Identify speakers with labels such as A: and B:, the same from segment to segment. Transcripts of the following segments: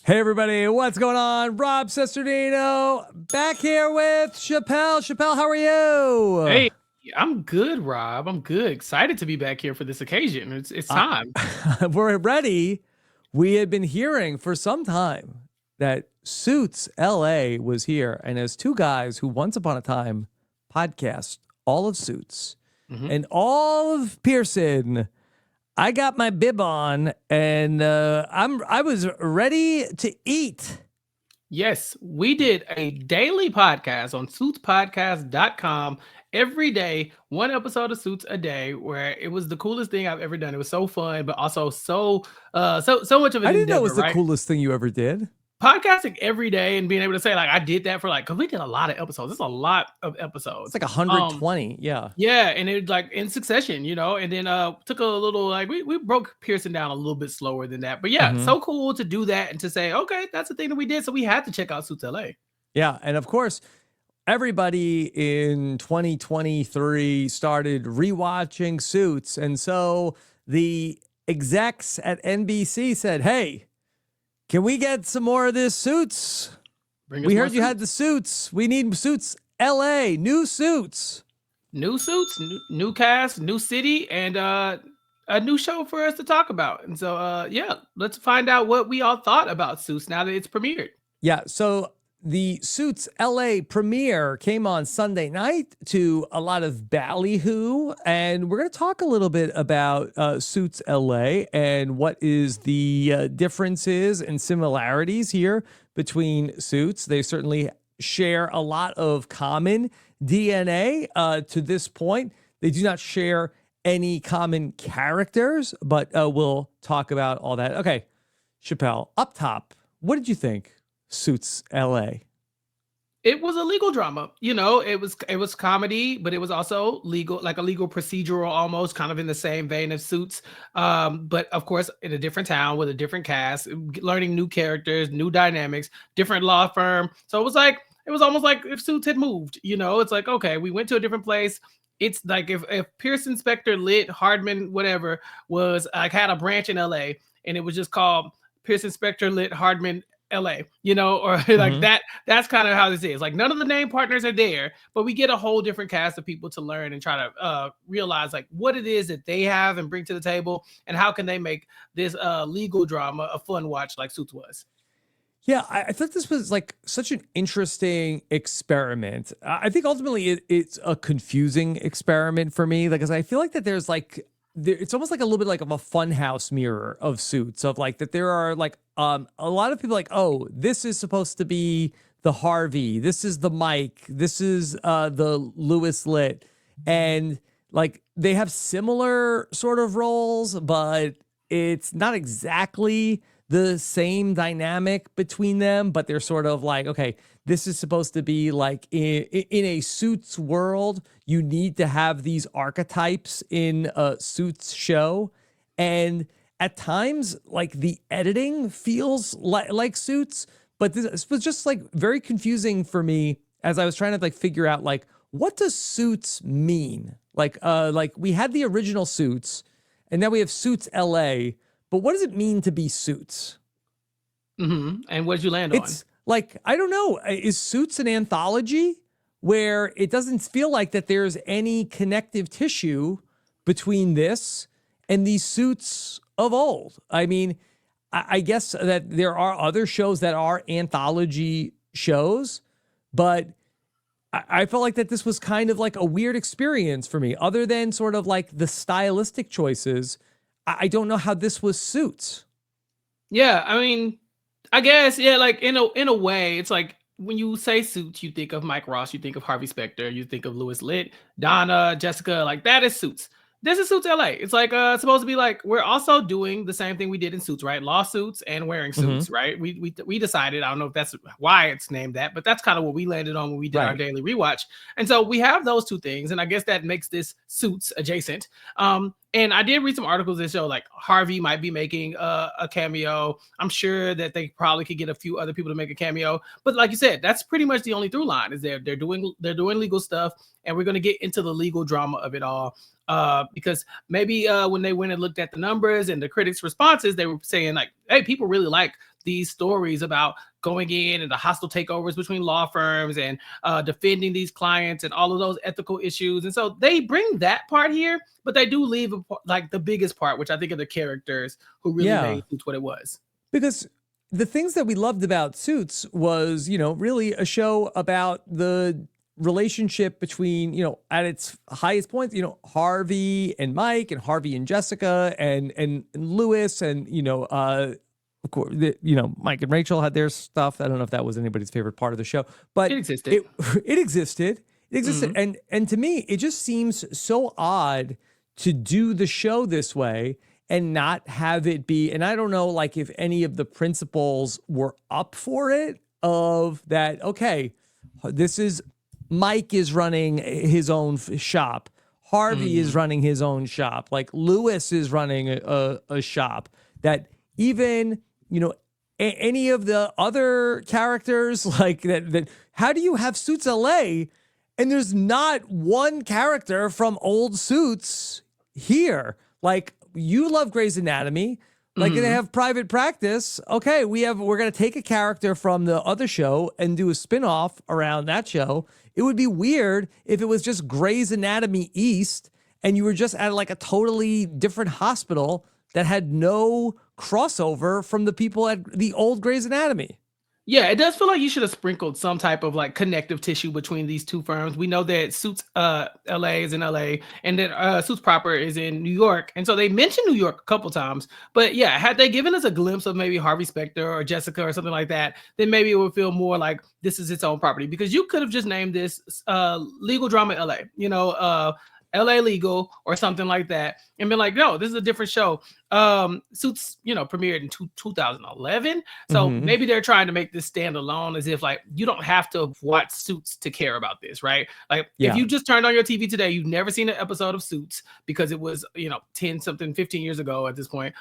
A: Hey everybody, what's going on? Rob Cesternino back here with Chappell. Chappell, how are you?
B: Hey, I'm good, Rob. I'm good. Excited to be back here for this occasion. It's
A: Uh,
B: time.
A: we're ready. We had been hearing for some time that Suits LA was here, and as two guys who once upon a time podcast all of Suits
B: Mhm.
A: and all of Pearson, I got my bib on and I was ready to eat.
B: Yes, we did a daily podcast on suitspodcast.com every day, one episode of Suits a day, where it was the coolest thing I've ever done. It was so fun, but also so much of an
A: I didn't know it
B: endeavor,
A: was the
B: right?
A: coolest thing you ever did.
B: Podcasting every day and being able to say, like, I did that for like, because we did a lot of episodes. It's a lot of
A: It's
B: episodes.
A: like
B: Um,
A: 120. Yeah.
B: Yeah, and it like in succession, and then took a little like we broke Pearson down a little bit slower than that. But yeah,
A: Hmm.
B: so cool to do that and to say, okay, that's the thing that we did. So we had to check out Suits LA.
A: Yeah. And of course, everybody in 2023 started rewatching Suits. And so the execs at NBC said, hey, can we get some more of this Suits?
B: Bring us
A: We
B: more
A: heard you had
B: suits.
A: the Suits. We need Suits LA, new Suits.
B: New suits, new cast, new city, and a new show for us to talk about. And so yeah, let's find out what we all thought about Suits now that it's premiered.
A: Yeah. So the Suits LA premiere came on Sunday night to a lot of ballyhoo. And we're going to talk a little bit about Suits LA and what is the differences and similarities here between Suits. They certainly share a lot of common DNA to this point. They do not share any common characters, but we'll talk about all that. Okay. Chappelle, up top, what did you think? Suits LA.
B: It was a legal drama. It was comedy, but it was also legal, like a legal procedural, almost kind of in the same vein of Suits. But of course, in a different town with a different cast, learning new characters, new dynamics, different law firm. So it was almost like if Suits had moved. It's like, okay, we went to a different place. It's like if Pearson, Spector, Lit, Hardman, whatever, was like had a branch in LA and it was just called Pearson, Spector, Lit, Hardman, LA, or like
A: Mm-hmm.
B: that. That's kind of how this is. Like none of the name partners are there, but we get a whole different cast of people to learn and try to realize like what it is that they have and bring to the table, and how can they make this legal drama a fun watch like Suits was.
A: Yeah, I thought this was like such an interesting experiment. I think ultimately it's a confusing experiment for me because I feel like that there's like it's almost like a little bit like of a funhouse mirror of Suits of like that there are like a lot of people like, oh, this is supposed to be the Harvey, this is the Mike, this is the Lewis Litt, and like they have similar sort of roles, but it's not exactly the same dynamic between them, but they're sort of like, okay, this is supposed to be like in a Suits world, you need to have these archetypes in a Suits show. And at times, like the editing feels like Suits, but this was just like very confusing for me as I was trying to like figure out like what does Suits mean? Like we had the original Suits, and now we have Suits LA, but what does it mean to be Suits?
B: And what did you land on?
A: It's like, I don't know. Is Suits an anthology where it doesn't feel like that there's any connective tissue between this and these Suits of old? I mean, I guess that there are other shows that are anthology shows, but I felt like that this was kind of like a weird experience for me, other than sort of like the stylistic choices. I don't know how this was Suits.
B: Yeah, I mean, I guess yeah, like in a way, it's like when you say Suits, you think of Mike Ross, you think of Harvey Specter, you think of Lewis Litt, Donna, Jessica, like that is Suits. This is Suits LA. It's like supposed to be like we're also doing the same thing we did in Suits, right? Lawsuits and wearing
A: Mm-hmm.
B: suits, right? We decided, I don't know if that's why it's named that, but that's kind of what we landed on when we did our
A: Right.
B: daily rewatch. And so we have those two things, and I guess that makes this Suits adjacent. And I did read some articles that show like Harvey might be making a cameo. I'm sure that they probably could get a few other people to make a cameo. But like you said, that's pretty much the only through line is they're doing legal stuff, and we're gonna get into the legal drama of it all. Because maybe when they went and looked at the numbers and the critics' responses, they were saying like, "Hey, people really like these stories about going in and the hostile takeovers between law firms and defending these clients and all of those ethical issues. And so they bring that part here, but they do leave like the biggest part, which I think are the characters who really made Suits what it was.
A: Because the things that we loved about Suits was, really a show about the relationship between, at its highest points, Harvey and Mike and Harvey and Jessica and Lewis and, of course, Mike and Rachel had their stuff. I don't know if that was anybody's favorite part of the show, but
B: it existed.
A: It existed. And to me, it just seems so odd to do the show this way and not have it be, and I don't know, like, if any of the principals were up for it, of that, okay, this is, Mike is running his own shop. Harvey is running his own shop. Like, Lewis is running a shop. That even, any of the other characters, like that, how do you have Suits LA and there's not one character from old Suits here? Like, you love Grey's Anatomy. Like, they have Private Practice. Okay, we're going to take a character from the other show and do a spinoff around that show. It would be weird if it was just Grey's Anatomy East and you were just at like a totally different hospital that had no crossover from the people at the old Grey's Anatomy.
B: Yeah, it does feel like you should have sprinkled some type of like connective tissue between these two firms. We know that Suits LA is in LA and that Suits proper is in New York. And so they mentioned New York a couple times. But yeah, had they given us a glimpse of maybe Harvey Specter or Jessica or something like that, then maybe it would feel more like this is its own property. Because you could have just named this Legal Drama LA, LA Legal or something like that, and been like, no, this is a different show. Suits, premiered in 2011. So maybe they're trying to make this stand alone, as if like you don't have to watch Suits to care about this, right? Like if you just turned on your TV today, you've never seen an episode of Suits because it was, 15 years ago at this point.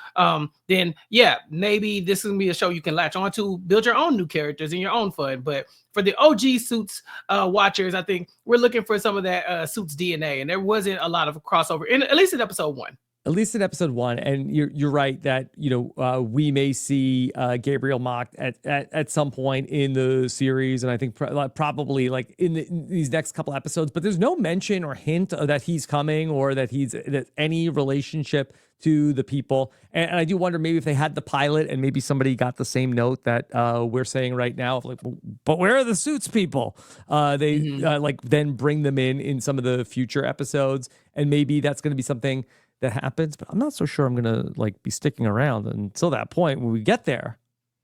B: Then yeah, maybe this is gonna be a show you can latch onto, build your own new characters and your own fun. But for the OG Suits watchers, I think we're looking for some of that Suits DNA, and there wasn't a lot of crossover, at least in episode 1.
A: At least in episode 1, and you're right that we may see Gabriel Macht at some point in the series, and I think probably like in these next couple episodes. But there's no mention or hint that he's coming or that that any relationship to the people. And I do wonder maybe if they had the pilot and maybe somebody got the same note that we're saying right now, of like, but where are the Suits people? They like then bring them in some of the future episodes, and maybe that's going to be something that happens, but I'm not so sure I'm gonna like be sticking around until that point when we get there.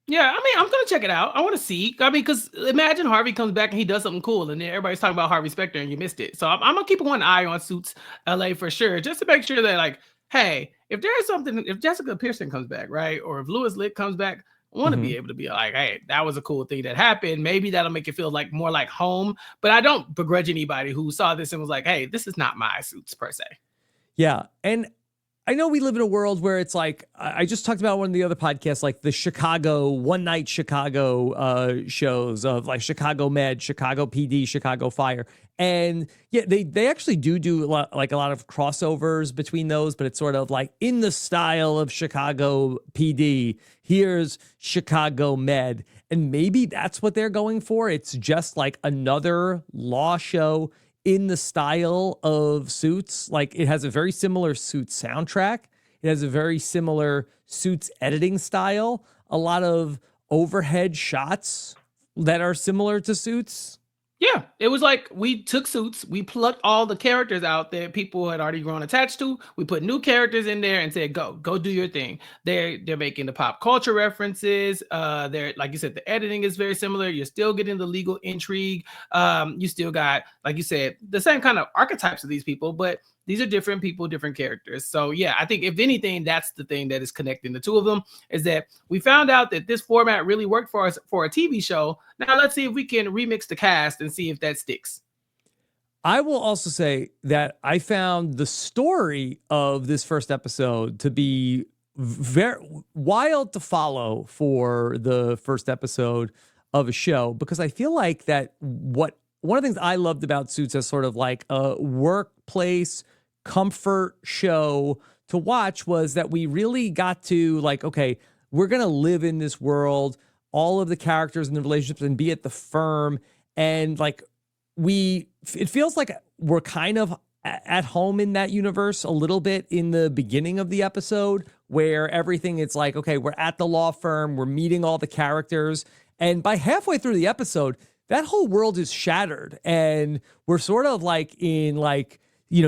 B: Yeah, I mean, I'm gonna check it out. I want to see. I mean, because imagine Harvey comes back and he does something cool, and then everybody's talking about Harvey Specter, and you missed it. So I'm gonna keep one eye on Suits LA for sure, just to make sure that, like, hey, if there's something, if Jessica Pearson comes back, right, or if Louis Litt comes back, I want to be able to be like, hey, that was a cool thing that happened. Maybe that'll make it feel like more like home. But I don't begrudge anybody who saw this and was like, hey, this is not my Suits per se.
A: Yeah, and I know we live in a world where it's like, I just talked about one of the other podcasts, like the Chicago, one night Chicago shows of like Chicago Med, Chicago PD, Chicago Fire. And yeah, they actually do a lot of crossovers between those, but it's sort of like in the style of Chicago PD, here's Chicago Med. And maybe that's what they're going for. It's just like another law show in the style of Suits. Like, it has a very similar Suits soundtrack. It has a very similar Suits editing style. A lot of overhead shots that are similar to Suits.
B: Yeah, it was like we took Suits, we plucked all the characters out that people had already grown attached to. We put new characters in there and said, go do your thing. They're making the pop culture references. They're, like you said, the editing is very similar. You're still getting the legal intrigue. You still got, like you said, the same kind of archetypes of these people, but these are different people, different characters. So yeah, I think if anything, that's the thing that is connecting the two of them, is that we found out that this format really worked for us for a TV show. Now let's see if we can remix the cast and see if that sticks.
A: I will also say that I found the story of this first episode to be very wild to follow for the first episode of a show, because I feel like that one of the things I loved about Suits as sort of like a workplace comfort show to watch was that we really got to like, okay, we're going to live in this world, all of the characters and the relationships, and be at the firm. And like, it feels like we're kind of at home in that universe a little bit in the beginning of the episode, where everything, it's like, okay, we're at the law firm, we're meeting all the characters. And by halfway through the episode, that whole world is shattered. And we're sort of like in like,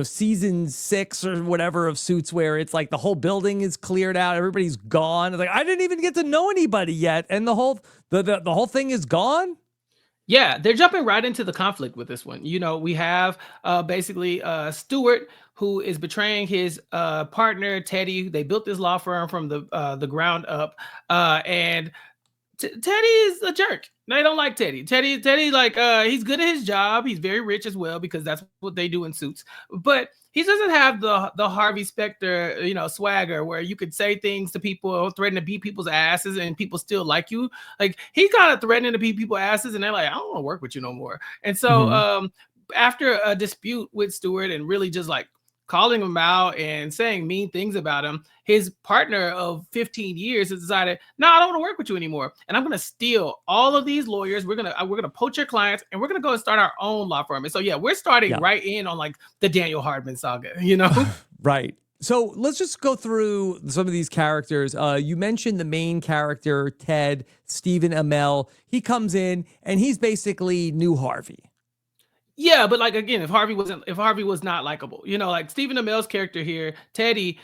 A: season 6 or whatever of Suits, where it's like the whole building is cleared out, everybody's gone. It's like, I didn't even get to know anybody yet, and the whole thing is gone.
B: Yeah, they're jumping right into the conflict with this one. We have basically Stewart, who is betraying his partner Teddy. They built this law firm from the ground up, and Teddy is a jerk. They don't like Teddy. Teddy, like, he's good at his job. He's very rich as well, because that's what they do in Suits. But he doesn't have the Harvey Specter, swagger, where you could say things to people, threaten to beat people's asses, and people still like you. Like, he kind of threatening to beat people's asses, and they're like, I don't want to work with you no more. And so, after a dispute with Stewart, and really just like calling him out and saying mean things about him, his partner of 15 years has decided, no, I don't want to work with you anymore. And I'm going to steal all of these lawyers. We're going to poach your clients, and we're going to go and start our own law firm. And so, yeah, we're starting right in on like the Daniel Hardman saga,
A: Right. So let's just go through some of these characters. You mentioned the main character, Ted, Stephen Amell. He comes in and he's basically new Harvey.
B: Yeah, but like, again, if Harvey was not likable, like Stephen Amell's character here, Teddy,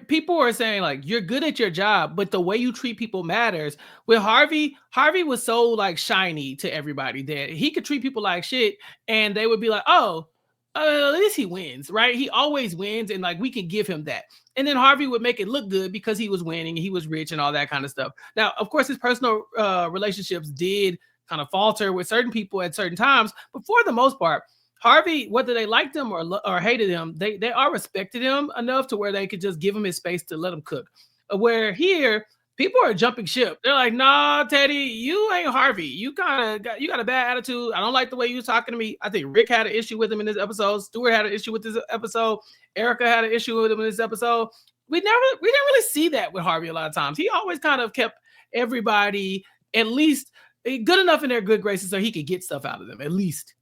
B: people are saying like, you're good at your job, but the way you treat people matters. With Harvey was so like shiny to everybody that he could treat people like shit, and they would be like, oh, at least he wins, right? He always wins, and like, we can give him that. And then Harvey would make it look good because he was winning, he was rich, and all that kind of stuff. Now, of course, his personal relationships did kind of falter with certain people at certain times, but for the most part, Harvey, whether they liked him or hated him, they all respected him enough to where they could just give him his space to let him cook. Where here, people are jumping ship. They're like, nah, Teddy, you ain't Harvey. You got a bad attitude. I don't like the way you was talking to me. I think Rick had an issue with him in this episode. Stewart had an issue with this episode. Erica had an issue with him in this episode. We didn't really see that with Harvey a lot of times. He always kind of kept everybody at least good enough in their good graces so he could get stuff out of them, at least.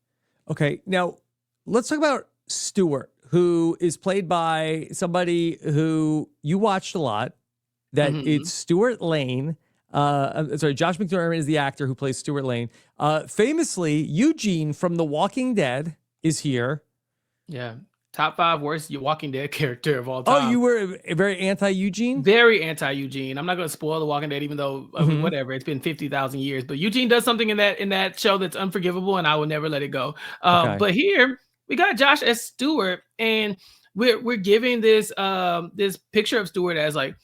A: Okay, now let's talk about Stewart, who is played by somebody who you watched a lot. That it's Stuart Lane. Sorry, Josh McDermott is the actor who plays Stuart Lane. Famously, Eugene from The Walking Dead is here.
B: Yeah. Top 5 worst Walking Dead character of all time.
A: Oh, you were very anti-Eugene?
B: Very anti-Eugene. I'm not going to spoil The Walking Dead, even though whatever, it's been 50,000 years. But Eugene does something in that show that's unforgivable, and I will never let it go. Okay. But here we got Josh as Stewart, and we're giving this this picture of Stewart as like,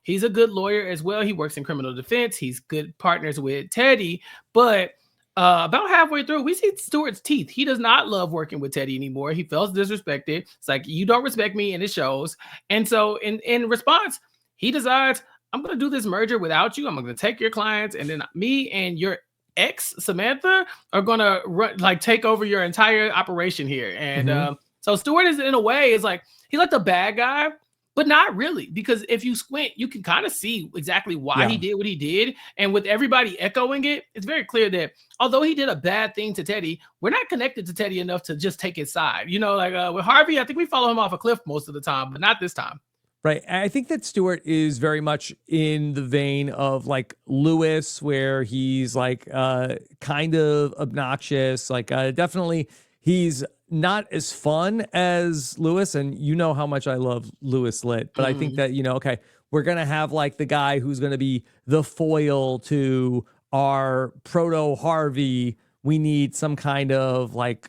B: he's a good lawyer as well. He works in criminal defense. He's good partners with Teddy, but about halfway through, we see Stewart's teeth. He does not love working with Teddy anymore. He feels disrespected. It's like, you don't respect me, and it shows. And so in response, he decides, I'm going to do this merger without you. I'm going to take your clients, and then me and your ex, Samantha, are going to take over your entire operation here. And so Stewart is, in a way, is like, he's like the bad guy, but not really, because if you squint, you can kind of see exactly why he did what he did. And with everybody echoing it, it's very clear that although he did a bad thing to Teddy, we're not connected to Teddy enough to just take his side. With Harvey, I think we follow him off a cliff most of the time, but not this time.
A: Right. I think that Stewart is very much in the vein of like Lewis, where he's like kind of obnoxious, like definitely he's not as fun as Lewis, and you know how much I love Lewis Litt, but I think that, okay, we're going to have like the guy who's going to be the foil to our proto Harvey. We need some kind of like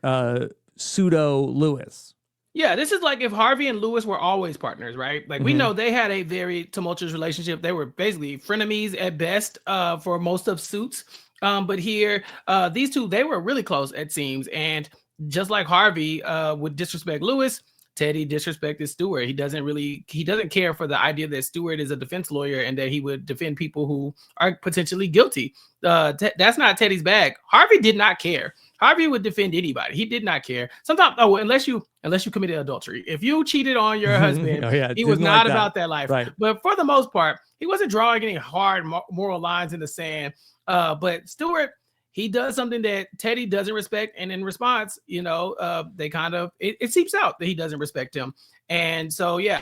A: pseudo Lewis.
B: Yeah, this is like if Harvey and Lewis were always partners, right? Like, we know they had a very tumultuous relationship. They were basically frenemies at best for most of Suits. But here, these two, they were really close, it seems. And just like Harvey would disrespect Lewis, Teddy disrespected Stewart. He doesn't care for the idea that Stewart is a defense lawyer and that he would defend people who are potentially guilty. That's not Teddy's bag. Harvey did not care. Harvey would defend anybody. He did not care. Sometimes, unless you committed adultery. If you cheated on your husband, he was not about that life.
A: Right.
B: But for the most part, he wasn't drawing any hard moral lines in the sand. But Stewart, he does something that Teddy doesn't respect, and in response, they kind of it seeps out that he doesn't respect him. And so, yeah,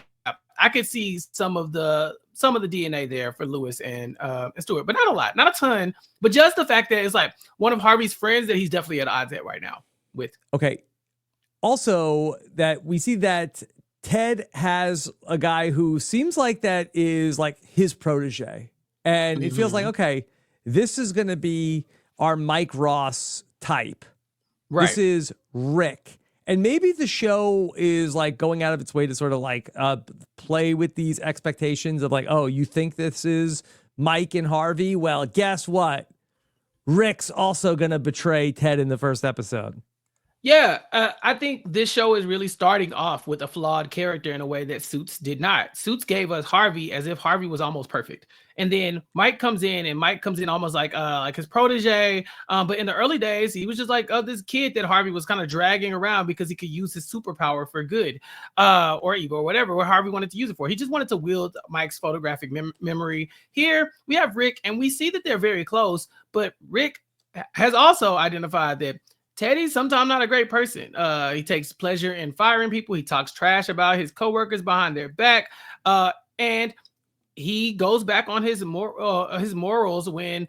B: I could see some of the DNA there for Lewis and Stewart, but not a lot, not a ton, but just the fact that it's like one of Harvey's friends that he's definitely at odds at right now with.
A: Okay. Also, that we see that Ted has a guy who seems like that is like his protege, and it feels like, okay, this is going to be our Mike Ross type. Right. This is Rick. And maybe the show is like going out of its way to sort of like play with these expectations of like, oh, you think this is Mike and Harvey? Well, guess what? Rick's also going to betray Ted in the first episode.
B: Yeah, I think this show is really starting off with a flawed character in a way that Suits did not. Suits gave us Harvey as if Harvey was almost perfect. And then Mike comes in almost like his protege. But in the early days, he was just like this kid that Harvey was kind of dragging around because he could use his superpower for good or evil or whatever, what Harvey wanted to use it for. He just wanted to wield Mike's photographic memory. Here we have Rick, and we see that they're very close. But Rick has also identified that Teddy's sometimes not a great person. He takes pleasure in firing people. He talks trash about his coworkers behind their back. And he goes back on his morals when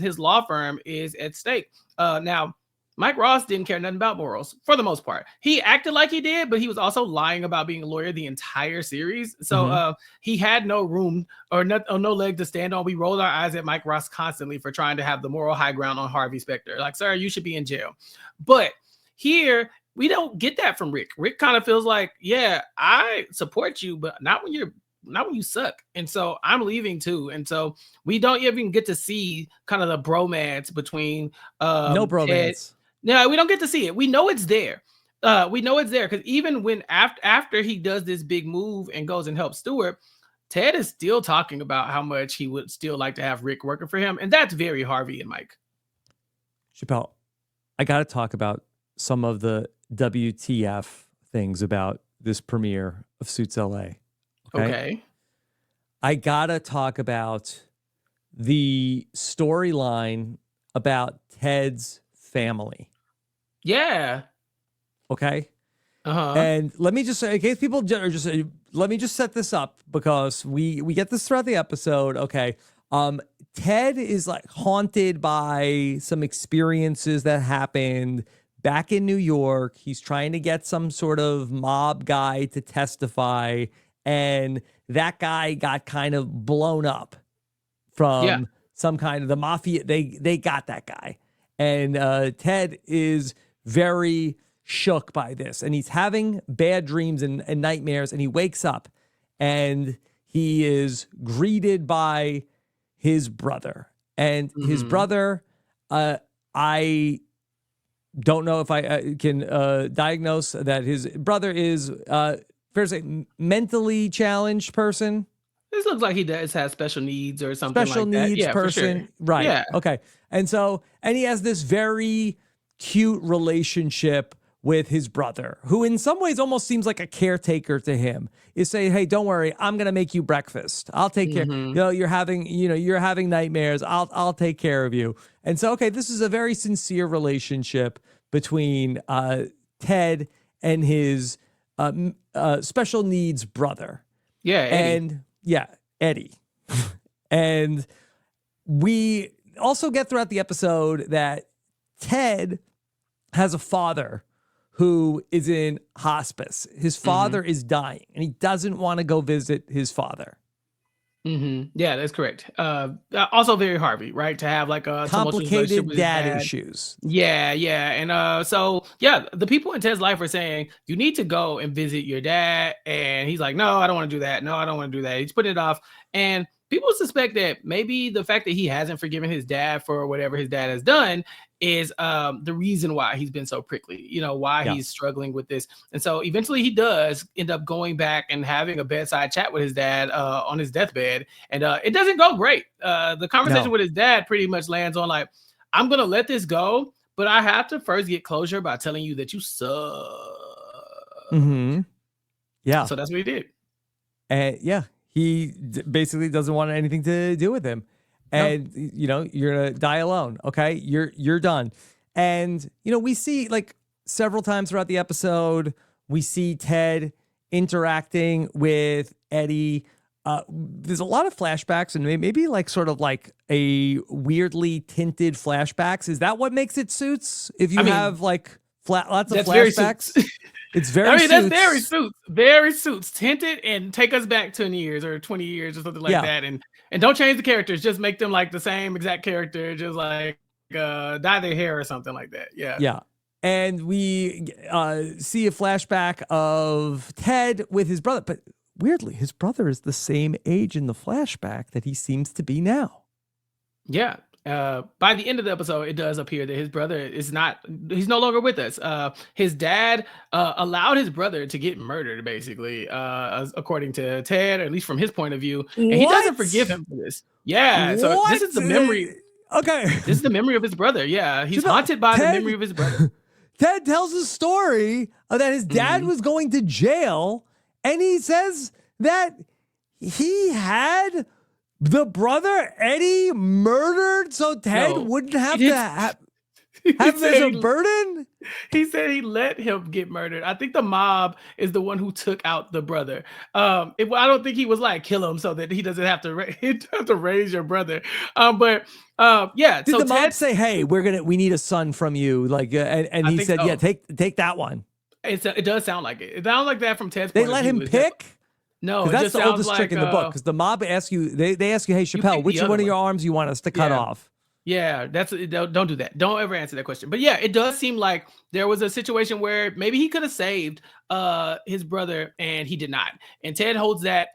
B: his law firm is at stake. Now, Mike Ross didn't care nothing about morals for the most part. He acted like he did, but he was also lying about being a lawyer the entire series. So he had no room or no leg to stand on. We rolled our eyes at Mike Ross constantly for trying to have the moral high ground on Harvey Specter. Like, sir, you should be in jail. But here, we don't get that from Rick. Rick kind of feels like, yeah, I support you, but not when you suck. And so I'm leaving too. And so we don't even get to see kind of the bromance between
A: no bromance.
B: Ted. No, we don't get to see it. We know it's there. Because even when after he does this big move and goes and helps Stewart, Ted is still talking about how much he would still like to have Rick working for him. And that's very Harvey and Mike.
A: Chappell, I got to talk about some of the WTF things about this premiere of Suits LA.
B: Okay.
A: I got to talk about the storyline about Ted's family.
B: Yeah.
A: Okay. And let me just say, in case people are just, let me just set this up because we get this throughout the episode. Okay. Ted is like haunted by some experiences that happened back in New York. He's trying to get some sort of mob guy to testify, and that guy got kind of blown up from some kind of the mafia. They got that guy. And Ted is very shook by this. And he's having bad dreams and nightmares. And he wakes up and he is greeted by his brother. And his brother, I don't know if I can diagnose that his brother is, fair to say, mentally challenged person.
B: This looks like he does have special needs or something
A: special
B: like that.
A: needs
B: Yeah,
A: person.
B: for sure.
A: Right.
B: Yeah.
A: Okay. And he has this very cute relationship with his brother, who in some ways almost seems like a caretaker to him. Is saying, hey, don't worry, I'm gonna make you breakfast. I'll take care. You're having nightmares. I'll take care of you. And so, okay, this is a very sincere relationship between Ted and his special needs brother.
B: Yeah. Eddie.
A: Eddie. And we also get throughout the episode that Ted has a father who is in hospice. His father is dying, and he doesn't want to go visit his father.
B: Yeah, that's correct. Also very Harvey, right? To have like a
A: complicated dad issues.
B: Yeah. And the people in Ted's life are saying, you need to go and visit your dad. And he's like, no, I don't want to do that. No, I don't want to do that. He's putting it off. And people suspect that maybe the fact that he hasn't forgiven his dad for whatever his dad has done is the reason why he's been so prickly, why
A: Yeah.
B: he's struggling with this. And so eventually he does end up going back and having a bedside chat with his dad on his deathbed. And it doesn't go great. The conversation with his dad pretty much lands on like, I'm going to let this go, but I have to first get closure by telling you that you suck.
A: Yeah.
B: So that's what he did.
A: And he basically doesn't want anything to do with him. And, you're going to die alone. Okay. You're done. And, we see like several times throughout the episode, we see Ted interacting with Eddie. There's a lot of flashbacks and maybe like sort of like a weirdly tinted flashbacks. Is that what makes it Suits? If you have like lots of flashbacks? It's very Suits.
B: That's very Suits, tinted and take us back 10 years or 20 years or something like that. And don't change the characters, just make them like the same exact character, just like dye their hair or something like that. Yeah.
A: And we see a flashback of Ted with his brother, but weirdly, his brother is the same age in the flashback that he seems to be now.
B: Yeah. By the end of the episode, it does appear that his brother he's no longer with us. His dad allowed his brother to get murdered, basically, according to Ted, or at least from his point of view. And he doesn't forgive him for this. Yeah. So this is the memory.
A: Okay.
B: This is the memory of his brother. Yeah. He's haunted by the memory of his brother.
A: Ted tells a story that his dad was going to jail, and he says that he had the brother Eddie murdered so Ted wouldn't have to have this a burden?
B: He said he let him get murdered. I think the mob is the one who took out the brother. I don't think he was like, kill him so that he doesn't have to raise your brother. Did
A: the mob say, hey, we need a son from you? Like, and he said, take that one.
B: It does sound like it. It sounds like that from Ted's
A: point
B: of view.
A: They let him pick?
B: No,
A: that's the oldest trick in the book. Because the mob ask you, they ask you, hey, Chappelle, which one of your arms you want us to cut off?
B: Yeah, don't do that. Don't ever answer that question. But yeah, it does seem like there was a situation where maybe he could have saved his brother and he did not. And Ted holds that,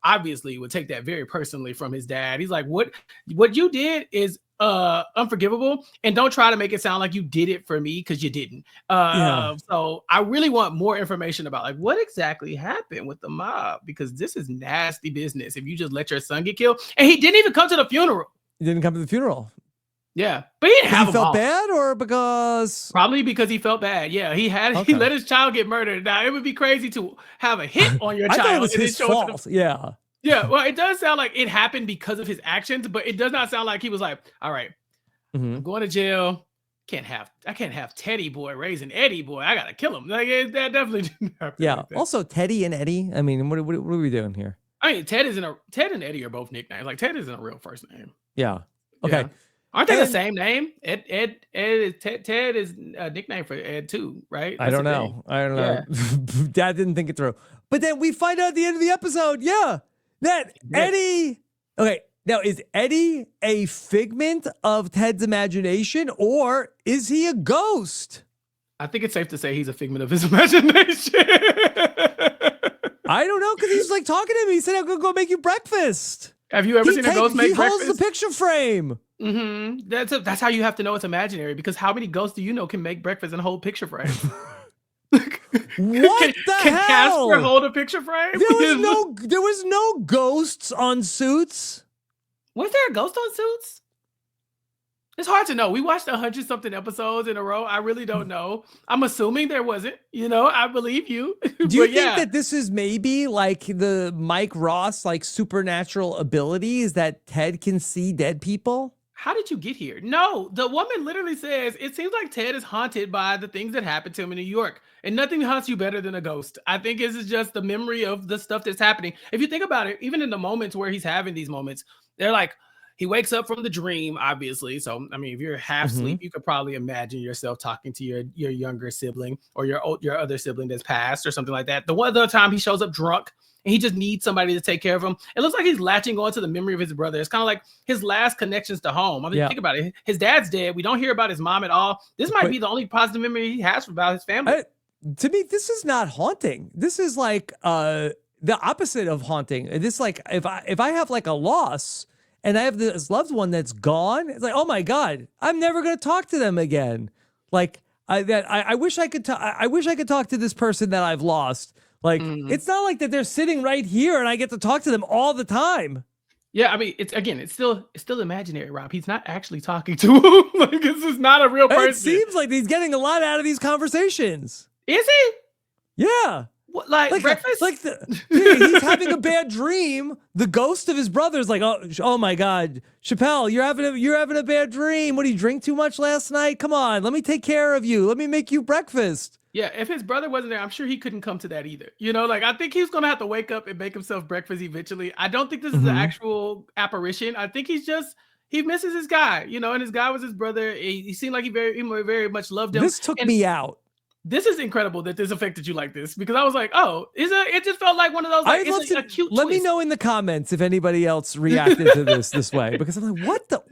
B: obviously would take that very personally from his dad. He's like, what you did is unforgivable, and don't try to make it sound like you did it for me, because you didn't. So I really want more information about like what exactly happened with the mob, because this is nasty business if you just let your son get killed. And he didn't even come to the funeral.
A: He didn't come to the funeral.
B: Yeah, but he didn't have.
A: He felt bad, or
B: probably because he felt bad. Yeah, he let his child get murdered. Now it would be crazy to have a hit on your child.
A: I thought it was his fault.
B: Yeah, well, it does sound like it happened because of his actions, but it does not sound like he was like, all right, I'm going to jail. I can't have Teddy boy raising Eddie boy. I gotta kill him. Like that definitely didn't happen.
A: Yeah.
B: Like
A: also, Teddy and Eddie. I mean, what are we doing here?
B: I mean, Ted and Eddie are both nicknames. Like Ted isn't a real first name.
A: Yeah. Okay.
B: Yeah. Aren't they the same name? Ted is a nickname for Ed too, right?
A: I don't know. Yeah. Dad didn't think it through. But then we find out at the end of the episode, that Eddie. Okay, now is Eddie a figment of Ted's imagination, or is he a ghost?
B: I think it's safe to say he's a figment of his imagination.
A: I don't know, because he's like talking to me. He said, "I'm gonna go make you breakfast."
B: Have you ever seen a ghost make breakfast?
A: He holds the picture frame.
B: That's how you have to know it's imaginary, because how many ghosts do you know can make breakfast and hold picture frame?
A: What the hell?
B: Can Casper hold a picture frame?
A: There was no ghosts on Suits.
B: Was there a ghost on Suits? It's hard to know. We watched 100-something episodes in a row. I really don't know. I'm assuming there wasn't. I believe you.
A: Do you think that this is maybe like the Mike Ross like supernatural abilities that Ted can see dead people?
B: How did you get here? No, the woman literally says, it seems like Ted is haunted by the things that happened to him in New York. And nothing haunts you better than a ghost. I think this is just the memory of the stuff that's happening. If you think about it, even in the moments where he's having these moments, they're like, he wakes up from the dream, obviously. So, I mean, if you're half asleep, you could probably imagine yourself talking to your younger sibling or your other sibling that's passed or something like that. The one other time he shows up drunk and he just needs somebody to take care of him. It looks like he's latching on to the memory of his brother. It's kind of like his last connections to home. I mean, think about it. His dad's dead. We don't hear about his mom at all. This might be the only positive memory he has about his family.
A: To me, this is not haunting. This is like the opposite of haunting. This like if I have like a loss and I have this loved one that's gone, it's like, oh my God, I'm never gonna talk to them again. Like I wish I could I wish I could talk to this person that I've lost. Like it's not like that they're sitting right here and I get to talk to them all the time.
B: Yeah, I mean, it's still imaginary, Rob. He's not actually talking to him. Like this is not a real person.
A: It seems like he's getting a lot out of these conversations.
B: Is he?
A: Yeah.
B: What, like breakfast?
A: He's having a bad dream. The ghost of his brother's like, oh my God, Chappell, you're having a bad dream. What, did you drink too much last night? Come on, let me take care of you. Let me make you breakfast.
B: Yeah, if his brother wasn't there, I'm sure he couldn't come to that either. You know, like I think he's gonna have to wake up and make himself breakfast eventually. I don't think this is an actual apparition. I think he misses his guy, you know, and his guy was his brother. He seemed like he very much loved him.
A: This took me out.
B: This is incredible that this affected you like this, because I was like, oh, it just felt like one of those, like, it's a cute
A: Let
B: twist.
A: me know in the comments if anybody else reacted to this way, because I'm like,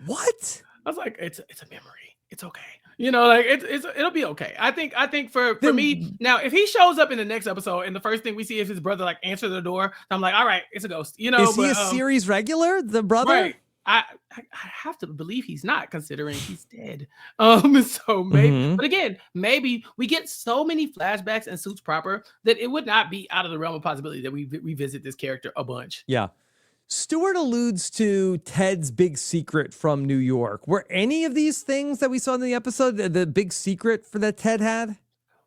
A: what?
B: I was like, it's a memory. It's okay. You know, like it'll be okay. I think for me, now if he shows up in the next episode and the first thing we see is his brother like answer the door, I'm like, all right, it's a ghost. You know,
A: is he a series regular, the brother?
B: Right. I have to believe he's not, considering he's dead. So maybe, but again, maybe we get so many flashbacks and Suits proper that it would not be out of the realm of possibility that we revisit this character a bunch.
A: Yeah. Stewart alludes to Ted's big secret from New York. Were any of these things that we saw in the episode the big secret that Ted had?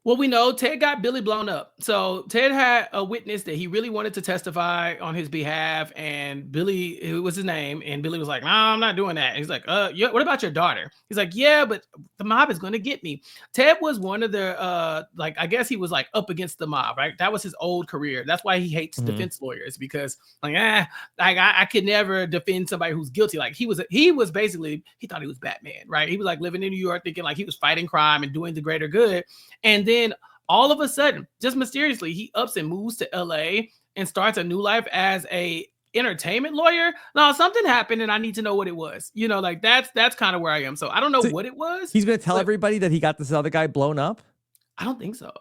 B: Well, we know Ted got Billy blown up. So Ted had a witness that he really wanted to testify on his behalf, and Billy, it was his name, and Billy was like, no, I'm not doing that. And he's like, yeah, what about your daughter? He's like, yeah, but the mob is going to get me. Ted was one of the, like, I guess he was like up against the mob, right? That was his old career. That's why he hates defense lawyers, because like, I could never defend somebody who's guilty. Like he was basically, he thought he was Batman, right? He was like living in New York thinking like he was fighting crime and doing the greater good. And then all of a sudden, just mysteriously, he ups and moves to LA and starts a new life as a entertainment lawyer. Now, something happened and I need to know what it was. You know, like that's kind of where I am. So I don't know what it was.
A: He's going to tell everybody that he got this other guy blown up?
B: I don't think so.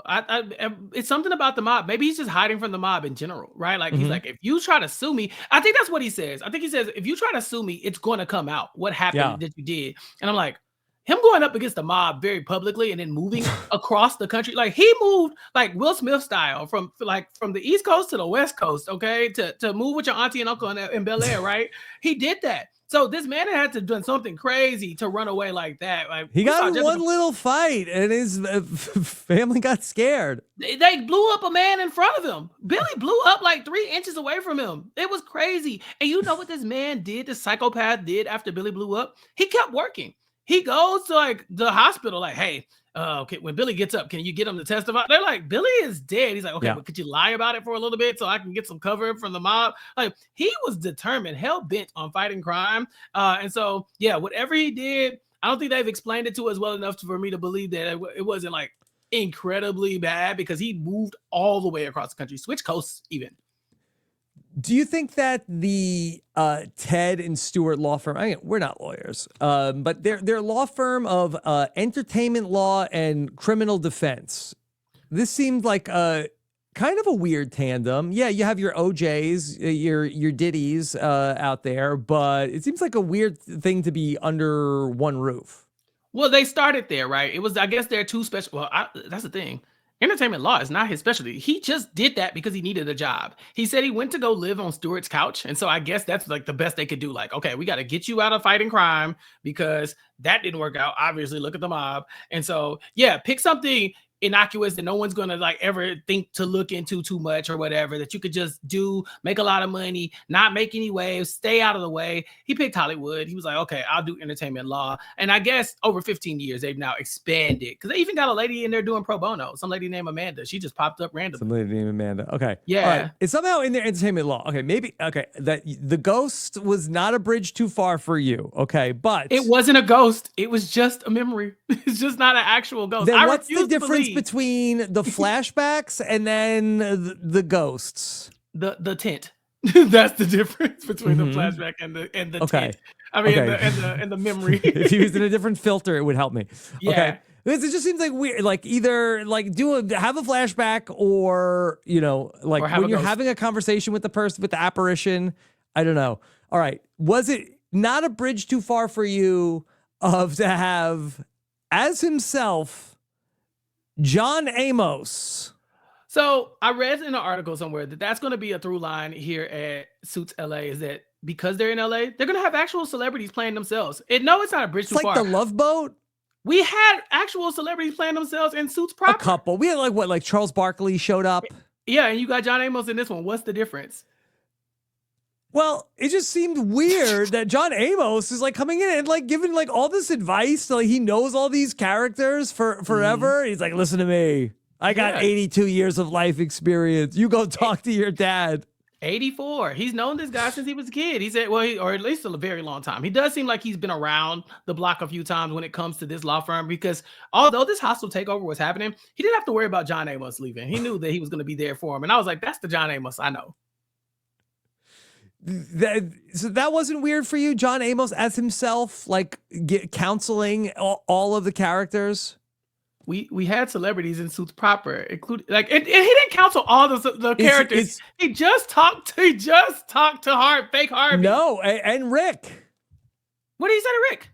B: It's something about the mob. Maybe he's just hiding from the mob in general, right? Like he's like, if you try to sue me, I think that's what he says. I think he says, if you try to sue me, it's going to come out what happened that you did. And I'm like, him going up against the mob very publicly and then moving across the country. Like he moved like Will Smith style from the East Coast to the West Coast, okay? To move with your auntie and uncle in Bel Air, right? He did that. So this man had to done something crazy to run away like that. Like
A: he got in one little fight and his family got scared.
B: They blew up a man in front of him. Billy blew up like 3 inches away from him. It was crazy. And you know what this man did, this psychopath did after Billy blew up? He kept working. He goes to like the hospital, like, hey, okay, when Billy gets up, can you get him to testify? They're like, Billy is dead. He's like, okay, but could you lie about it for a little bit so I can get some cover from the mob? Like he was determined, hell bent on fighting crime. And so, yeah, whatever he did, I don't think they've explained it to us well enough for me to believe that it wasn't like incredibly bad, because he moved all the way across the country, switch coasts even.
A: Do you think that the Ted and Stewart law firm, I mean, we're not lawyers, but their law firm of entertainment law and criminal defense, this seemed like kind of a weird tandem. Yeah, you have your OJs, your Diddy's out there, but it seems like a weird thing to be under one roof.
B: Well, they started there, right? It was, I guess, they're too special. Well, that's the thing. Entertainment law is not his specialty. He just did that because he needed a job. He said he went to go live on Stewart's couch. And so I guess that's like the best they could do. Like, okay, we got to get you out of fighting crime because that didn't work out. Obviously, look at the mob. And so, yeah, pick something innocuous that no one's gonna like ever think to look into too much or whatever, that you could just do, make a lot of money, not make any waves, stay out of the way. He picked Hollywood. He was like, okay, I'll do entertainment law. And I guess over 15 years they've now expanded, because they even got a lady in there doing pro bono, some lady named Amanda. She just popped up randomly.
A: Some lady named Amanda. Okay,
B: yeah.
A: Right. It's somehow in their entertainment law. Okay, maybe that the ghost was not a bridge too far for you. Okay, but
B: it wasn't a ghost. It was just a memory. It's just not an actual ghost.
A: Then what's the difference between the flashbacks and then the ghosts?
B: The tint. That's the difference between the flashback and the tint. I mean, and the memory.
A: If he was in a different filter, it would help me.
B: Yeah.
A: Okay. Because it just seems like weird. Like either like have a flashback, or like
B: Or have
A: when
B: a
A: you're
B: ghost.
A: having a conversation with the person with the apparition. I don't know. All right, was it not a bridge too far for you of to have as himself John Amos?
B: So I read in an article somewhere that that's going to be a through line here at Suits LA, is that because they're in LA, they're going to have actual celebrities playing themselves. No, it's not a bridge
A: It's
B: too
A: like the
B: far.
A: Love Boat.
B: We had actual celebrities playing themselves in Suits
A: A
B: proper.
A: couple. We had like Charles Barkley showed up.
B: Yeah, and you got John Amos in this one. What's the difference?
A: Well, it just seemed weird that John Amos is like coming in and like giving like all this advice. Like he knows all these characters for forever. He's like, listen to me. I got 82 years of life experience. You go talk to your dad.
B: 84. He's known this guy since he was a kid. He said, well, or at least a very long time. He does seem like he's been around the block a few times when it comes to this law firm, because although this hostile takeover was happening, he didn't have to worry about John Amos leaving. He knew that he was going to be there for him. And I was like, that's the John Amos I know.
A: So that wasn't weird for you, John Amos as himself, like counseling all of the characters.
B: We had celebrities in Suits proper, including like, and he didn't counsel all the characters. He just talked to fake Harvey.
A: No, and Rick.
B: What did he say to Rick?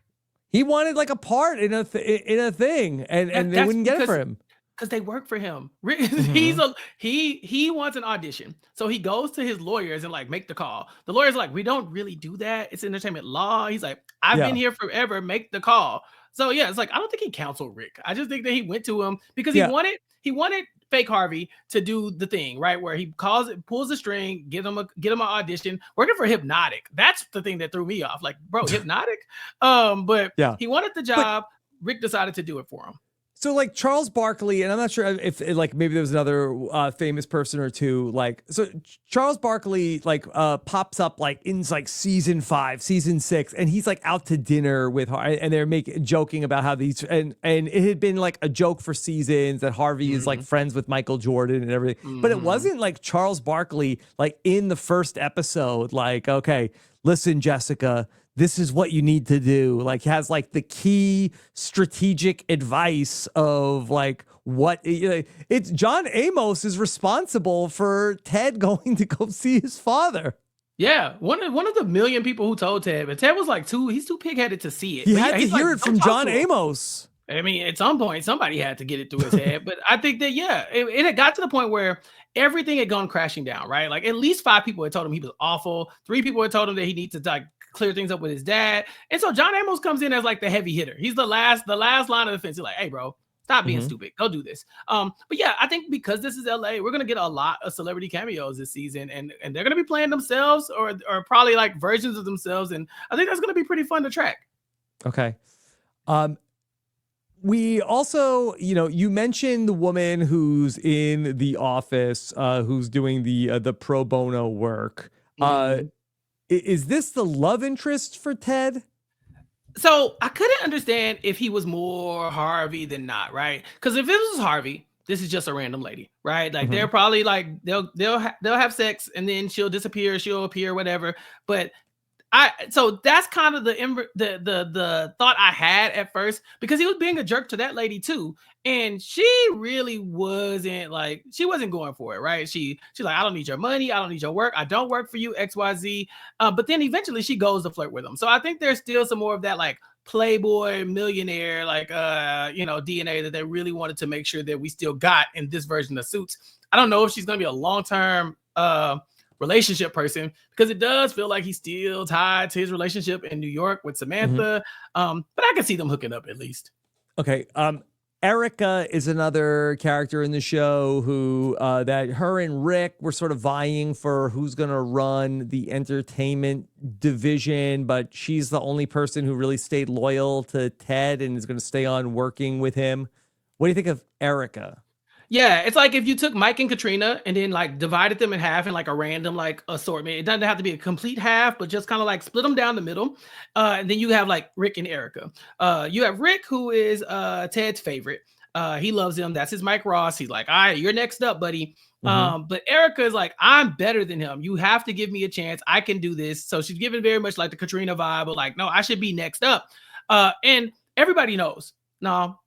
A: He wanted like a part in a thing, and they wouldn't get it for him.
B: Because they work for him. Mm-hmm. He wants an audition. So he goes to his lawyers and like make the call. The lawyer's like, we don't really do that. It's entertainment law. He's like, I've been here forever. Make the call. So yeah, it's like, I don't think he counseled Rick. I just think that he went to him because he wanted fake Harvey to do the thing, right? Where he pulls the string, get him an audition, working for Hypnotic. That's the thing that threw me off. Like, bro, Hypnotic. But he wanted the job. Rick decided to do it for him.
A: So like Charles Barkley, and I'm not sure if like maybe there was another famous person or two. Like, so Charles Barkley like pops up like in like season 5, season 6, and he's like out to dinner with Harvey, and they're joking about how these and it had been like a joke for seasons that Harvey is like friends with Michael Jordan and everything. But it wasn't like Charles Barkley like in the first episode like, okay, listen, Jessica, this is what you need to do. Like has like the key strategic advice of like what it's John Amos is responsible for Ted going to go see his father.
B: Yeah, one of the million people who told Ted, but Ted was like he's too pig-headed to see it.
A: He had to hear it from John Amos.
B: I mean, at some point, somebody had to get it through his head. But I think that, it had got to the point where everything had gone crashing down, right? Like at least 5 people had told him he was awful. 3 people had told him that he needs to like clear things up with his dad. And so John Amos comes in as like the heavy hitter. He's the last line of defense. He's like, hey, bro, stop being stupid. Go do this. But yeah, I think because this is LA, we're going to get a lot of celebrity cameos this season, and they're going to be playing themselves or probably like versions of themselves. And I think that's going to be pretty fun to track.
A: Okay. We also, you mentioned the woman who's in the office, who's doing the pro bono work. Is this the love interest for Ted?
B: So I couldn't understand if he was more Harvey than not, right? Because if it was Harvey, this is just a random lady, right? Like they're probably like they'll have sex and then she'll disappear, she'll appear, whatever. But so that's kind of the thought I had at first, because he was being a jerk to that lady too, and she really wasn't going for it, right? She's like, I don't need your money, I don't need your work, I don't work for you, XYZ. But then eventually she goes to flirt with him. So I think there's still some more of that like playboy millionaire like DNA that they really wanted to make sure that we still got in this version of Suits. I don't know if she's gonna be a long-term relationship person, because it does feel like he's still tied to his relationship in New York with Samantha. But I can see them hooking up at least.
A: Okay. Erica is another character in the show who that her and Rick were sort of vying for who's going to run the entertainment division, but she's the only person who really stayed loyal to Ted and is going to stay on working with him. What do you think of Erica?
B: Yeah, it's like if you took Mike and Katrina and then like divided them in half in like a random like assortment. It doesn't have to be a complete half, but just kind of like split them down the middle. And then you have like Rick and Erica. You have Rick, who is Ted's favorite. He loves him. That's his Mike Ross. He's like, all right, you're next up, buddy. But Erica is like, I'm better than him. You have to give me a chance. I can do this. So she's giving very much like the Katrina vibe, but like, no, I should be next up. And everybody knows. No,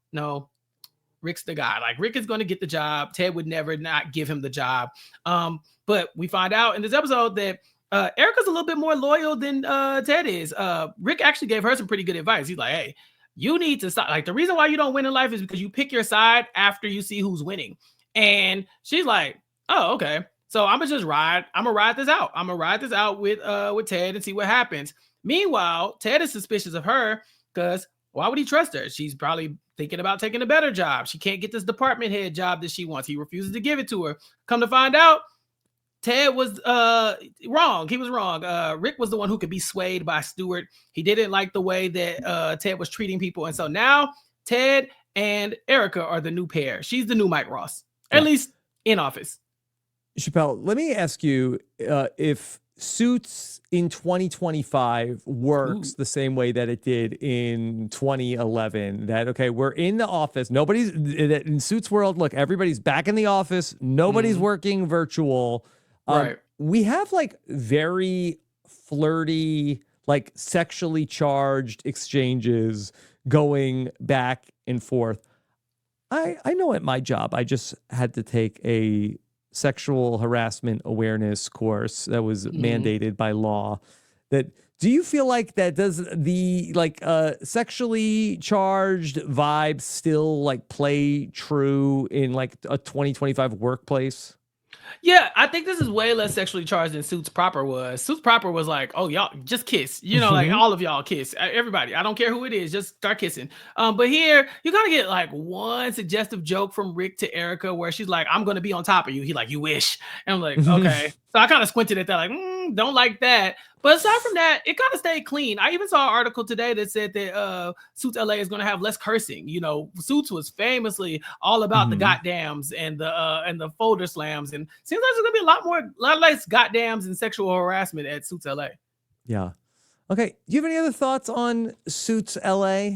B: Rick's the guy. Like Rick is going to get the job. Ted would never not give him the job. But we find out in this episode that Erica's a little bit more loyal than Ted is. Rick actually gave her some pretty good advice. He's like, hey, you need to stop. Like the reason why you don't win in life is because you pick your side after you see who's winning. And she's like, oh, okay. So I'm gonna ride this out. I'm gonna ride this out with Ted and see what happens. Meanwhile, Ted is suspicious of her because why would he trust her? She's probably thinking about taking a better job. She can't get this department head job that she wants. He refuses to give it to her. Come to find out, Ted was wrong. He was wrong. Rick was the one who could be swayed by Stewart. He didn't like the way that Ted was treating people. And so now Ted and Erica are the new pair. She's the new Mike Ross, at least in office.
A: Chappell, let me ask you if Suits in 2025 works the same way that it did in 2011. That, okay, we're in the office. Nobody's in Suits world. Look, everybody's back in the office. Nobody's working virtual.
B: Right.
A: We have like very flirty, like sexually charged exchanges going back and forth. I know at my job, I just had to take a sexual harassment awareness course that was mandated by law. That, do you feel like that does the like sexually charged vibe still like play true in like a 2025 workplace?
B: Yeah, I think this is way less sexually charged than Suits proper was. Suits proper was like, oh, y'all just kiss, like all of y'all kiss. Everybody, I don't care who it is, just start kissing. But here you gotta get like one suggestive joke from Rick to Erica where she's like, I'm gonna be on top of you. He like, you wish. And I'm like, okay. So I kind of squinted at that, like, don't like that. But aside from that, it kind of stayed clean. I even saw an article today that said that Suits LA is going to have less cursing. Suits was famously all about the goddams and the folder slams, and seems like there's going to be a lot less goddams and sexual harassment at Suits LA.
A: Yeah. Okay. Do you have any other thoughts on Suits LA?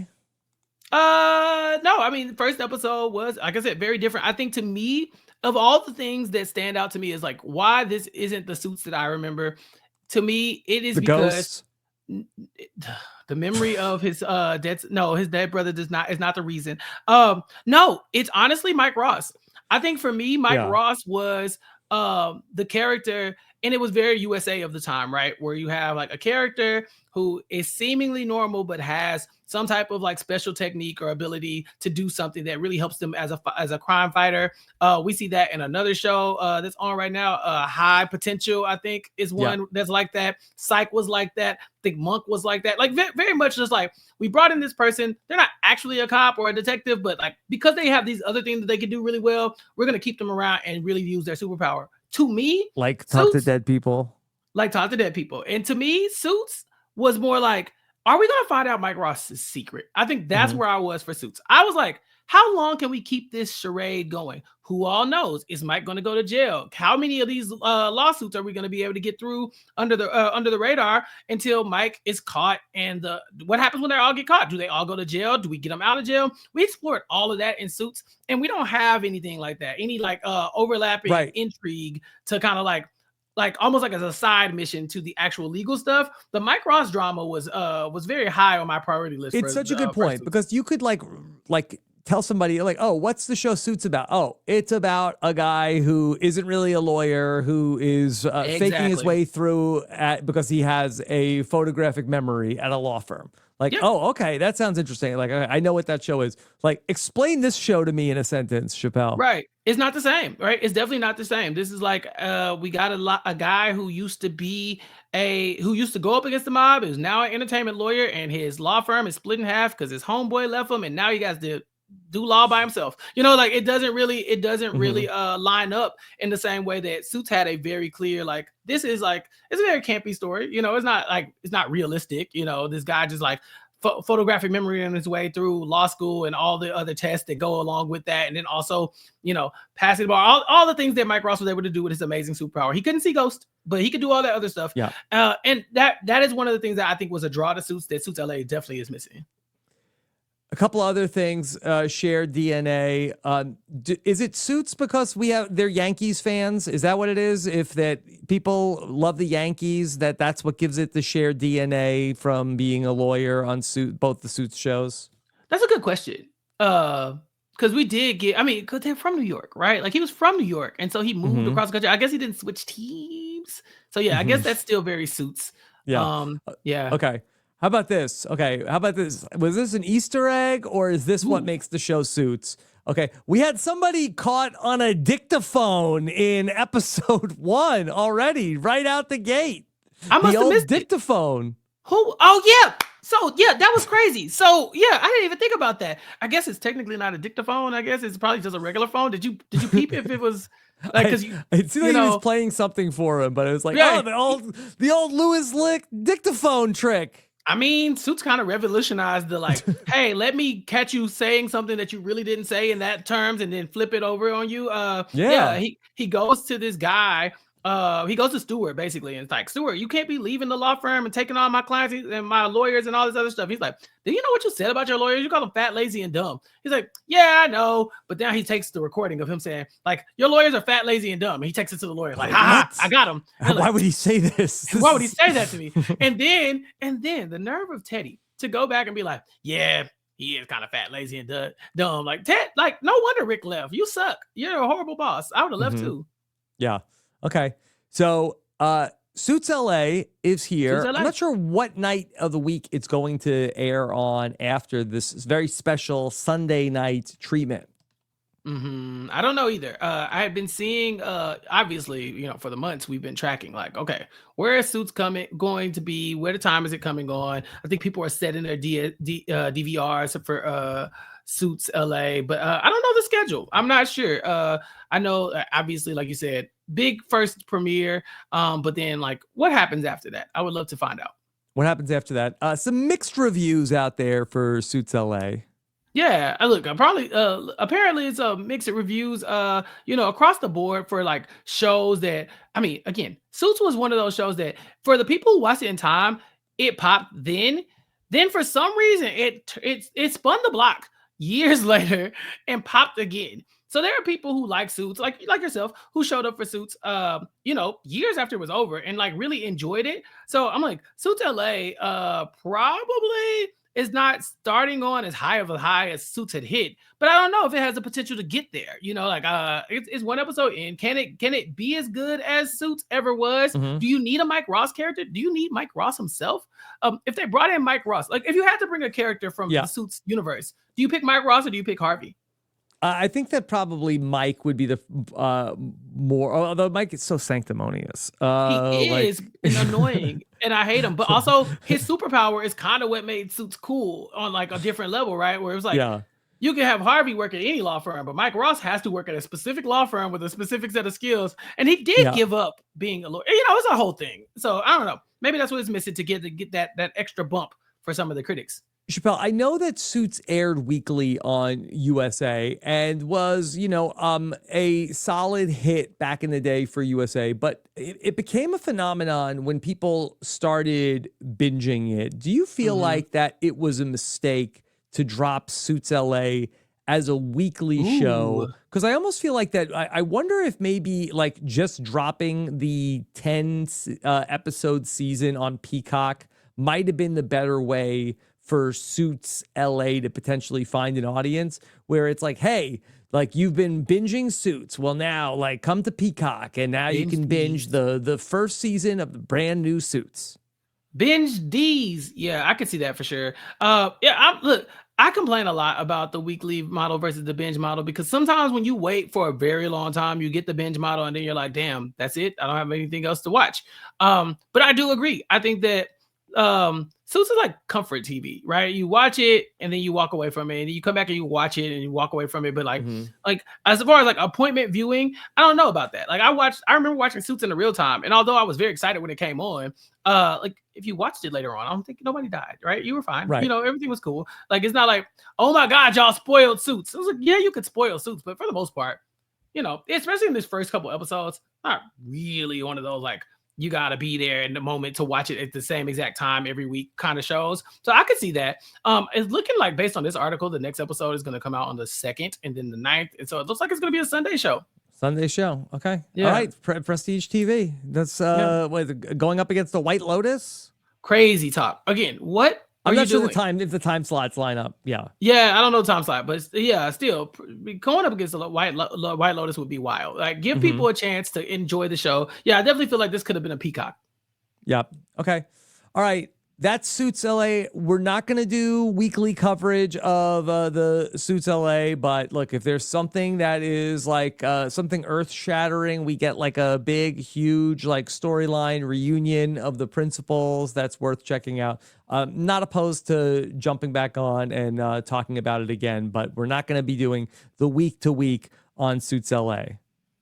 B: No. I mean, the first episode was, like I said, very different. I think to me, of all the things that stand out to me is like why this isn't the Suits that I remember. To me, it is because the memory of his his dead brother is not the reason. No, it's honestly Mike Ross. I think for me, Mike Ross was the character, and it was very USA of the time, right? Where you have like a character who is seemingly normal but has some type of like special technique or ability to do something that really helps them as a crime fighter. We see that in another show that's on right now. High Potential, I think, is one that's like that. Psych was like that. I think Monk was like that. Like very much just like we brought in this person. They're not actually a cop or a detective, but like because they have these other things that they can do really well, we're gonna keep them around and really use their superpower. To me,
A: like talk to dead people.
B: And to me, Suits was more like, are we gonna find out Mike Ross's secret? I think that's where I was for Suits. I was like, how long can we keep this charade going? Who all knows? Is Mike going to go to jail? How many of these lawsuits are we going to be able to get through under the radar until Mike is caught? And what happens when they all get caught? Do they all go to jail? Do we get them out of jail? We explored all of that in Suits, and we don't have anything like that. Any like overlapping intrigue to kind of like almost like as a side mission to the actual legal stuff. The Mike Ross drama was very high on my priority list.
A: It's such a good point because you could like tell somebody like, oh, what's the show Suits about? Oh, it's about a guy who isn't really a lawyer, who is faking his way through because he has a photographic memory at a law firm. Like, oh, okay, that sounds interesting. Like, I know what that show is. Like, explain this show to me in a sentence, Chappell.
B: Right. It's not the same, right? It's definitely not the same. This is like we got a guy who used to go up against the mob, who's now an entertainment lawyer, and his law firm is split in half because his homeboy left him, and now he got to do law by himself. Like it doesn't really line up in the same way that Suits had a very clear, like, this is like, it's a very campy story. It's not realistic. This guy just like photographic memory in his way through law school and all the other tests that go along with that. And then also, passing the ball, all the things that Mike Ross was able to do with his amazing superpower. He couldn't see ghosts, but he could do all that other stuff.
A: Yeah.
B: And that is one of the things that I think was a draw to Suits that Suits LA definitely is missing.
A: A couple other things, shared DNA. Is it Suits because they're Yankees fans? Is that what it is? If that people love the Yankees, that's what gives it the shared DNA from being a lawyer on both the Suits shows?
B: That's a good question. because we did get, I mean, because they're from New York, right? Like he was from New York, and so he moved
A: Mm-hmm.
B: across the country. I guess he didn't switch teams. So yeah, I guess
A: Mm-hmm.
B: that's still very Suits.
A: Yeah.
B: Yeah.
A: Okay. How about this? Okay. How about this? Was this an Easter egg or is this what
B: Ooh,
A: makes the show Suits? Okay. We had somebody caught on a dictaphone in episode 1 already, right out the gate.
B: I
A: The
B: must have
A: old
B: missed it.
A: dictaphone.
B: Who? Oh yeah. So yeah, that was crazy. So yeah, I didn't even think about that. I guess it's technically not a dictaphone. I guess it's probably just a regular phone. Did you peep if it was like
A: I,
B: because you
A: it seemed
B: you
A: like he was
B: know
A: playing something for him, but it was like,
B: yeah.
A: oh, the old Lewis Lick dictaphone trick.
B: I mean, Suits kind of revolutionized the like, hey, let me catch you saying something that you really didn't say in that terms and then flip it over on you. Yeah,
A: Yeah.
B: he goes to this guy. He goes to Stewart basically, and it's like, Stewart, you can't be leaving the law firm and taking on my clients and my lawyers and all this other stuff. He's like, do you know what you said about your lawyers? You call them fat, lazy, and dumb. He's like, yeah, I know. But now he takes the recording of him saying, like, your lawyers are fat, lazy, and dumb. And he takes it to the lawyer, like, ha, I got him.
A: Why
B: like,
A: would he say this?
B: why would he say that to me? And then the nerve of Teddy to go back and be like, yeah, he is kind of fat, lazy, and dumb. Like Ted, like no wonder Rick left. You suck. You're a horrible boss. I would have left too.
A: Yeah. Okay. So, Suits LA is here.
B: Suits LA.
A: I'm not sure what night of the week it's going to air on after this very special Sunday night treatment.
B: I don't know either. I have been seeing, obviously, for the months we've been tracking, like, okay, where is Suits going to be? Where the time is it coming on? I think people are setting their DVRs for Suits LA, but I don't know the schedule. I'm not sure. I know, obviously, like you said, big first premiere, but then like, what happens after that? I would love to find out.
A: What happens after that? Some mixed reviews out there for Suits LA.
B: Yeah, look, I'm probably apparently it's a mixed reviews across the board for like shows that, I mean, again, Suits was one of those shows that for the people who watched it in time, it popped then for some reason it spun the block years later and popped again. So there are people who like Suits, like yourself, who showed up for Suits, years after it was over and like really enjoyed it. So I'm like, Suits LA, probably is not starting on as high of a high as Suits had hit, but I don't know if it has the potential to get there. It's one episode in. Can it be as good as Suits ever was?
A: Mm-hmm.
B: Do you need a Mike Ross character? Do you need Mike Ross himself? If they brought in Mike Ross, like if you had to bring a character from the Suits universe, do you pick Mike Ross or do you pick Harvey?
A: I think that probably Mike would be the more, although Mike is so sanctimonious.
B: He is annoying and I hate him, but also his superpower is kind of what made Suits cool on like a different level, right? Where it was like, you can have Harvey work at any law firm, but Mike Ross has to work at a specific law firm with a specific set of skills. And he did give up being a lawyer. It's a whole thing. So I don't know. Maybe that's what it's missing to get that extra bump for some of the critics.
A: Chappell, I know that Suits aired weekly on USA and was, a solid hit back in the day for USA, but it became a phenomenon when people started binging it. Do you feel like that it was a mistake to drop Suits LA as a weekly show? Because I almost feel like that. I wonder if maybe like just dropping the 10 episode season on Peacock might have been the better way for Suits LA to potentially find an audience, where it's like, hey, like you've been binging Suits. Well, now like come to Peacock and now you can binge the first season of the brand new Suits.
B: Binge D's. Yeah, I could see that for sure. I complain a lot about the weekly model versus the binge model because sometimes when you wait for a very long time, you get the binge model and then you're like, damn, that's it. I don't have anything else to watch. But I do agree. I think that Suits is like comfort TV, right? You watch it and then you walk away from it, and then you come back and you watch it and you walk away from it. But like as far as like appointment viewing, I don't know about that. Like I remember watching Suits in the real time, and although I was very excited when it came on, like if you watched it later on, I don't think nobody died, right? You were fine,
A: right?
B: Everything was cool. Like it's not like, oh my god, y'all spoiled Suits. I was like, yeah, you could spoil Suits, but for the most part, especially in this first couple episodes, not really one of those like, you got to be there in the moment to watch it at the same exact time every week kind of shows. So I could see that. It's looking like based on this article, the next episode is going to come out on the 2nd and then the 9th. And so it looks like it's going to be a Sunday show.
A: Sunday show. Okay.
B: Yeah.
A: All right. Prestige TV. That's going up against the White Lotus.
B: Crazy talk. Again, what What
A: I'm
B: are you
A: not sure
B: doing?
A: if the time slots line up. Yeah.
B: Yeah, I don't know time slot, but yeah, still going up against the White Lotus would be wild. Like, give
A: Mm-hmm.
B: people a chance to enjoy the show. Yeah, I definitely feel like this could have been a Peacock.
A: Yep. Okay. All right. That's Suits LA. We're not going to do weekly coverage of the Suits LA, but look, if there's something that is like something earth shattering, we get like a big, huge like storyline reunion of the principals that's worth checking out. Not opposed to jumping back on and talking about it again, but we're not going to be doing the week to week on Suits LA.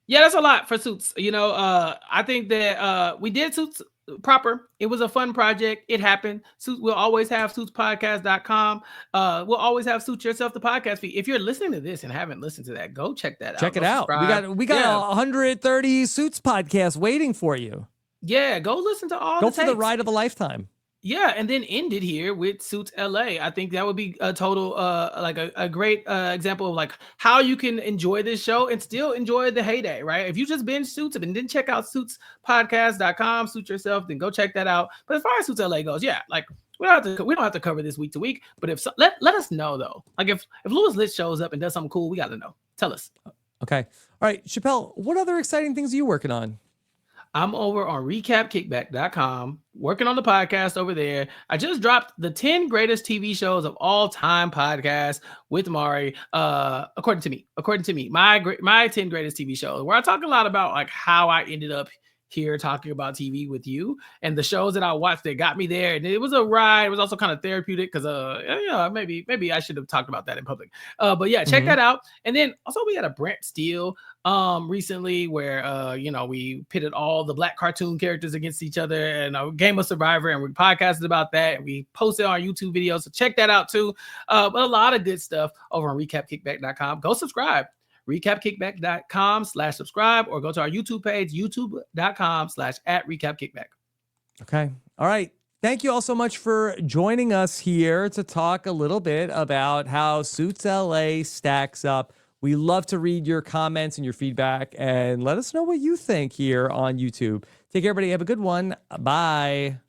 B: Yeah, that's a lot for Suits. I think that we did Suits proper. It was a fun project. It happened. Suits, we'll always have suitspodcast.com. We'll always have Suit Yourself, the podcast feed. If you're listening to this and haven't listened to that, go check that out.
A: Check it
B: Go
A: out.
B: subscribe.
A: We got 130 Suits podcasts waiting for you.
B: Yeah, go listen to all
A: Go
B: the
A: for the
B: tapes.
A: ride of a lifetime.
B: Yeah, and then end it here with Suits LA. I think that would be a total like a great example of like how you can enjoy this show and still enjoy the heyday, right? If you just binge Suits and didn't check out suitspodcast.com, Suit Yourself, then go check that out. But as far as Suits LA goes, yeah, like we don't have to cover this week to week, but if let us know though. Like if Louis Litt shows up and does something cool, we got to know. Tell us.
A: Okay. All right, Chappell, what other exciting things are you working on?
B: I'm over on recapkickback.com, working on the podcast over there. I just dropped the 10 greatest TV shows of all time podcast with Mari. According to me, my 10 greatest TV shows, where I talk a lot about like how I ended up here talking about TV with you and the shows that I watched that got me there. And it was a ride. It was also kind of therapeutic because maybe I should have talked about that in public. But yeah, check that out. And then also we had a Brent Steele recently where we pitted all the black cartoon characters against each other and a game of Survivor, and we podcasted about that and we posted our YouTube videos, so check that out too. But a lot of good stuff over on recapkickback.com. Go subscribe, recapkickback.com/subscribe, or go to our YouTube page, youtube.com/@recapkickback.
A: Okay. All right. Thank you all so much for joining us here to talk a little bit about how Suits LA stacks up. We love to read your comments and your feedback, and let us know what you think here on YouTube. Take care, everybody. Have a good one. Bye.